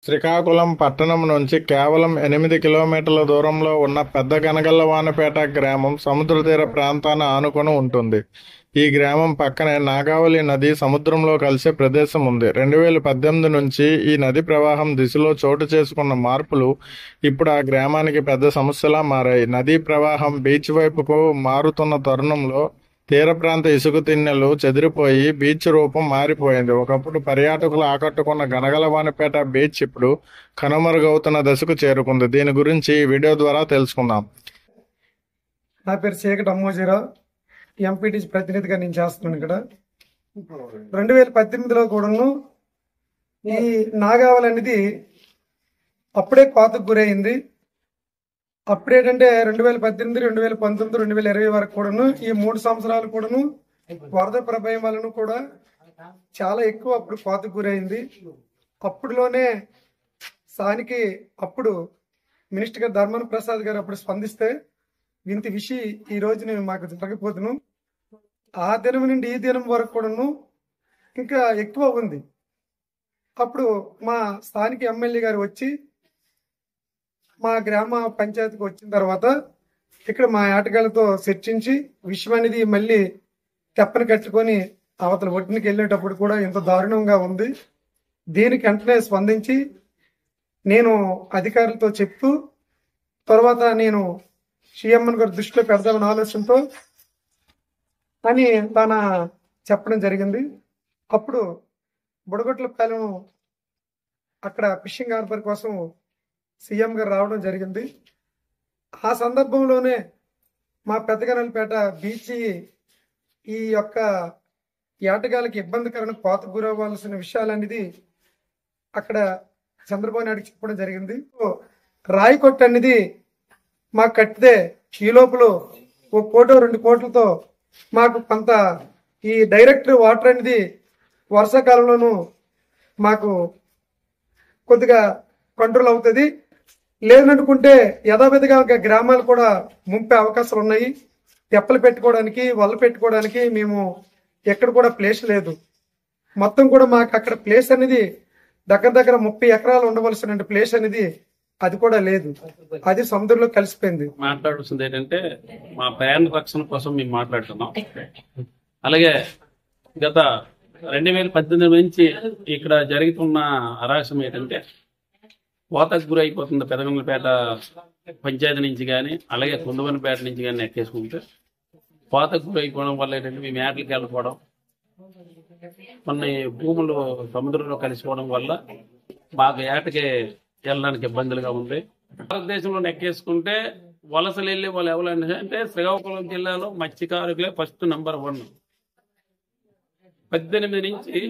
శ్రీకాకుళం పట్టణం నుంచి కేవలం 8 కిలోమీటర్ల దూరంలో ఉన్న పెద్ద గనగల్లవానిపేట గ్రామం సముద్ర తీర ప్రాంతాన్ని ఆనుకొని ఉంటుంది. ఈ గ్రామం పక్కనే నాగావళి నది సముద్రంలో కలిసే ప్రదేశం ఉంది. 2018 నుంచి ఈ నది ప్రవాహం దిశలో చోటు చేసుకున్న మార్పులు ఇప్పుడు ఆ గ్రామానికి పెద్ద సమస్యలా మారాయి. నదీ ప్రవాహం బీచ్ వైపుకు మారుతున్న తరుణంలో తీర ప్రాంత ఇసుక తిన్నెలు చెదిరిపోయి బీచ్ రూపం మారిపోయింది. ఒకప్పుడు పర్యాటకులు ఆకట్టుకున్న గనగలవానిపేట బీచ్ ఇప్పుడు కనుమరుగవుతున్న దశకు చేరుకుంది. దీని గురించి ఈ వీడియో ద్వారా తెలుసుకుందాం. నా పేరు చీకటి అమ్మోజీరావు, ఎంపీటీసీ ప్రతినిధిగా నేను చేస్తున్నాను. ఇక్కడ 2018లో కూడాను ఈ నాగావళి అనేది అప్పుడే కోతకు గురైంది. అప్పుడేంటంటే 2018, 2019, 2020 వరకు కూడాను ఈ 3 సంవత్సరాలు కూడాను వరద ప్రభావం వలన కూడా చాలా ఎక్కువ అప్పుడు కోతకు గురైంది. అప్పుడులోనే అప్పుడు మినిస్టర్ గారు ధర్మాన ప్రసాద్ గారు అప్పుడు స్పందిస్తే ఇంత విషయం ఈ రోజు నేను మాకు జరగపోతున్నాను. ఆ దినం నుండి ఈ దినం వరకు కూడాను ఇంకా ఎక్కువ ఉంది. అప్పుడు మా స్థానిక ఎమ్మెల్యే గారు వచ్చి మా గ్రామ పంచాయతీకి వచ్చిన తర్వాత ఇక్కడ మా ఆటగాళ్ళతో చర్చించి విషయం అనేది మళ్ళీ తెప్పని కట్టుకొని అవతల ఒడ్డునికి వెళ్ళేటప్పుడు కూడా ఇంత దారుణంగా ఉంది. దీనికి వెంటనే స్పందించి నేను అధికారులతో చెప్తూ తర్వాత నేను సీఎం గారి దృష్టిలో పెడదామని ఆలోచనతో అని తన చెప్పడం జరిగింది. అప్పుడు బుడగొట్లపాలెం అక్కడ ఫిషింగ్ హార్బర్ కోసం సీఎం గారు రావడం జరిగింది. ఆ సందర్భంలోనే మా పెద్దగనలపేట బీచ్ ఈ యొక్క ఏటగాళ్ళకి ఇబ్బందికరమైన కోతకు గురవ్వాల్సిన విషయాలనేది అక్కడ చంద్రబాబు నాయుడు చెప్పడం జరిగింది. రాయి కొట్టు అనేది మాకు కట్టితే ఈ లోపల 1 కోటి 2 కోట్లతో మాకు కొంత ఈ డైరెక్ట్ వాటర్ అనేది వర్షాకాలంలోనూ మాకు కొద్దిగా కంట్రోల్ అవుతుంది. లేదనుకుంటే యథావిధిగా గ్రామాలు కూడా ముంపే అవకాశాలు ఉన్నాయి. తెప్పలు పెట్టుకోవడానికి వల్ల పెట్టుకోవడానికి మేము ఎక్కడ కూడా ప్లేస్ లేదు. మొత్తం కూడా మాకు అక్కడ ప్లేస్ అనేది దగ్గర 30 ఎకరాలు ఉండవలసిన ప్లేస్ అనేది అది కూడా లేదు. అది సముద్రంలో కలిసిపోయింది. మాట్లాడాల్సింది ఏంటంటే మా ప్రయాణ రక్షణ కోసం మేము మాట్లాడుతున్నాం. అలాగే గత 2018 నుంచి ఇక్కడ జరుగుతున్న అరాచకం ఏంటంటే కోతకు గురి అయిపోతుంది. పెదగంగలపేట పంచాయతీ నుంచి కానీ అలాగే కుందవనిపేట నుంచి కానీ ఎక్కేసుకుంటే కోతకు గురి అయిపోవడం వల్ల ఏంటంటే మేము ఏటలకి వెళ్ళిపోవడం, కొన్ని భూములు సముద్రంలో కలిసిపోవడం వల్ల మాకు ఏటకి వెళ్ళడానికి ఇబ్బందులుగా ఉంది. భారతదేశంలో ఎక్కేసుకుంటే వలసలు వెళ్ళే వాళ్ళు ఎవరంటే శ్రీకాకుళం జిల్లాలో మత్స్యకారులే ఫస్ట్ నంబర్ 1. 18 నుంచి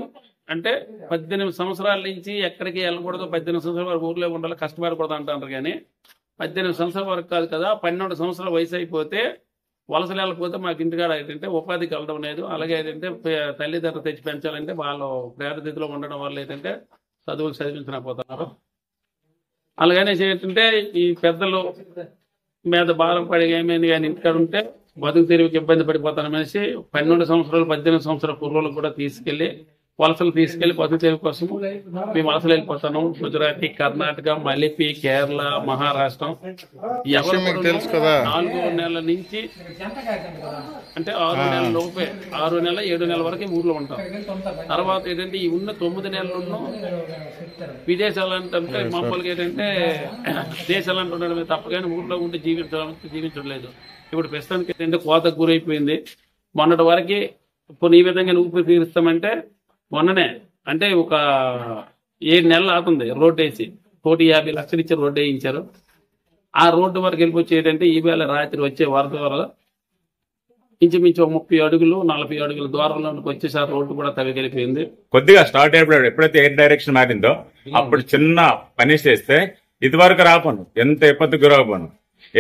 అంటే 18 సంవత్సరాల నుంచి ఎక్కడికి వెళ్ళకూడదు, 18 సంవత్సరాల వరకు ఊర్లో ఉండాలి, కష్టపడకూడదు అంటారు. కానీ 18 సంవత్సరాల వరకు కాదు కదా, 12 సంవత్సరాల వయసు అయిపోతే వలసలు వెళ్ళకపోతే మాకు ఇంటికాడ ఏంటంటే ఉపాధికి వెళ్ళడం లేదు. అలాగే ఏంటంటే తల్లిదండ్రులు తెచ్చి పెంచాలంటే వాళ్ళు పేదస్థితిలో ఉండడం వల్ల ఏంటంటే చదువులు చదివించలేకపోతున్నారు. అలాగనే ఏంటంటే ఈ పెద్దలు మీద భారం పడి ఏమైంది కానీ ఇంటికాడ ఉంటే బతుకు తెరువుకి ఇబ్బంది పడిపోతారు అనేసి 12 సంవత్సరాలు 18 సంవత్సరాల కుర్రోళ్ళు కూడా వలసలు తీసుకెళ్లి బతుకు తెరువు కోసం మేము వలసలు వెళ్ళిపోతాను. గుజరాత్, కర్ణాటక, మలిపి, కేరళ, మహారాష్ట్రం 4 నెలల నుంచి అంటే 6 నెలల లోపే 6 నెలల 7 నెలల వరకు ఊర్లో ఉంటాం. తర్వాత ఏంటంటే ఈ ఉన్న 9 నెలలు విదేశాలు అంటే మామూలుగా ఏంటంటే దేశాలు అంటుండడం తప్ప కానీ ఊర్లో ఉంటే జీవించడం లేదు. ఇప్పుడు ప్రస్తుతానికి ఏంటంటే కోతకు గురైపోయింది. మొన్నటి వరకు ఈ విధంగా ఊపిరి పీలుస్తామంటే మొన్ననే అంటే ఒక 7 నెలలు అవుతుంది రోడ్డు వేసి 1,50 లక్షలు ఇచ్చి రోడ్డు వేయించారు. ఆ రోడ్డు వరకు వెళ్ళిపోయి ఏంటంటే ఈవేళ రాత్రి వచ్చే వరద వల్ల ఇంచుమించు 30 అడుగులు 40 అడుగుల దూరంలోకి వచ్చేసారి రోడ్డు కూడా తవ్వికెళ్ళిపోయింది. కొద్దిగా స్టార్ట్ అయిపోయాడు. ఎప్పుడైతే ఎయిర్ డైరెక్షన్ మారిందో అప్పుడు చిన్న పని చేస్తే ఇది వరకు రాపను ఎంత ఇబ్బంది గురవను.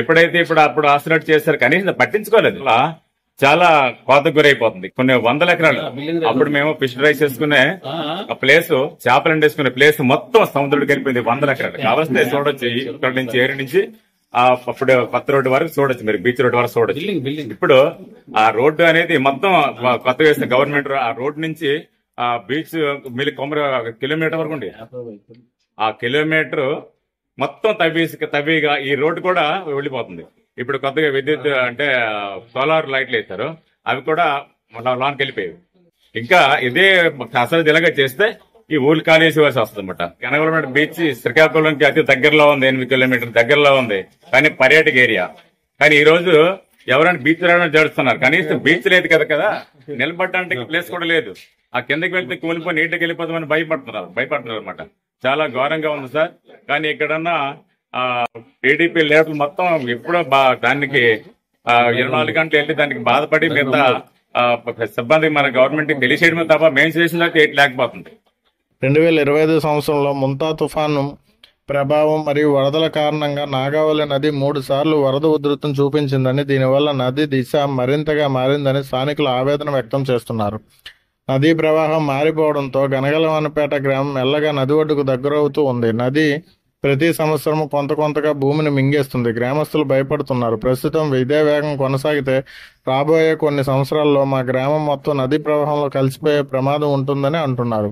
ఎప్పుడైతే అప్పుడు ఆసినట్టు చేశారు కనీసం పట్టించుకోలేదు. చాలా కోతకు గురైపోతుంది. కొన్ని 100 ఎకరాలు అప్పుడు మేము ఫిష్ రైస్ చేసుకునే ప్లేస్, చేపలు ఎండేసుకునే ప్లేస్ మొత్తం సముద్రుడికి వెళ్ళిపోయింది. 100 ఎకరాలు కావాల్సిందే చూడొచ్చు. ఇక్కడ నుంచి ఏరి నుంచి అప్పుడు కొత్త రోడ్డు వరకు చూడొచ్చు, మీరు బీచ్ రోడ్డు వరకు చూడొచ్చు. ఇప్పుడు ఆ రోడ్డు అనేది మొత్తం కొత్త వేసిన గవర్నమెంట్ ఆ రోడ్డు నుంచి బీచ్ మిల్లి 1 కిలోమీటర్ వరకు ఉండి ఆ కిలోమీటర్ మొత్తం తవ్విగా ఈ రోడ్డు కూడా వెళ్ళిపోతుంది. ఇప్పుడు కొత్తగా విద్యుత్ అంటే సోలార్ లైట్లు వేస్తారు, అవి కూడా లోనికి వెళ్ళిపోయాయి. ఇంకా ఇదే అసలు ఇలాగా చేస్తే ఈ ఊళ్ళు ఖాళీ చేసి వస్తుంది అనమాట. కనగలపేట బీచ్ శ్రీకాకుళంకి అతి దగ్గరలో ఉంది, 8 కిలోమీటర్ల దగ్గరలో ఉంది, కానీ పర్యాటక ఏరియా. కానీ ఈ రోజు ఎవరైనా బీచ్ రావడం జరుస్తున్నారు, కనీసం బీచ్ లేదు కదా, నిలబడడానికి ప్లేస్ కూడా లేదు. ఆ కిందకి వెళ్తే కూలిపోయి నీటికి వెళ్ళిపోతామని భయపడుతున్నారు అనమాట. చాలా ఘోరంగా ఉంది సార్. కానీ ఇక్కడన్నా టీడీపీ లీడర్లు మొత్తం ఎప్పుడో దానికి 24 గంటలు వెళ్ళి దానికి బాధపడి మిగతా సిబ్బంది మన గవర్నమెంట్ కి తెలిసేయడమే తప్ప మేము చేసిన లేకపోతుంది. 2025 సంవత్సరంలో ముంతా తుఫాను ప్రభావం మరియు వరదల కారణంగా నాగావళి నది 3 సార్లు వరద ఉధృతం చూపించిందని, దీనివల్ల నది దిశ మరింతగా మారిందని స్థానికులు ఆవేదన వ్యక్తం చేస్తున్నారు. నదీ ప్రవాహం మారిపోవడంతో గనగలవానపేట గ్రామం మెల్లగా నది ఒడ్డుకు దగ్గరవుతూ ఉంది. నది ప్రతి సంవత్సరం కొంతగా భూమిని మింగేస్తుంది. గ్రామస్తులు భయపడుతున్నారు. ప్రస్తుతం ఇదే వేగం కొనసాగితే రాబోయే కొన్ని సంవత్సరాల్లో మా గ్రామం మొత్తం నదీ ప్రవాహంలో కలిసిపోయే ప్రమాదం ఉంటుందని అంటున్నారు.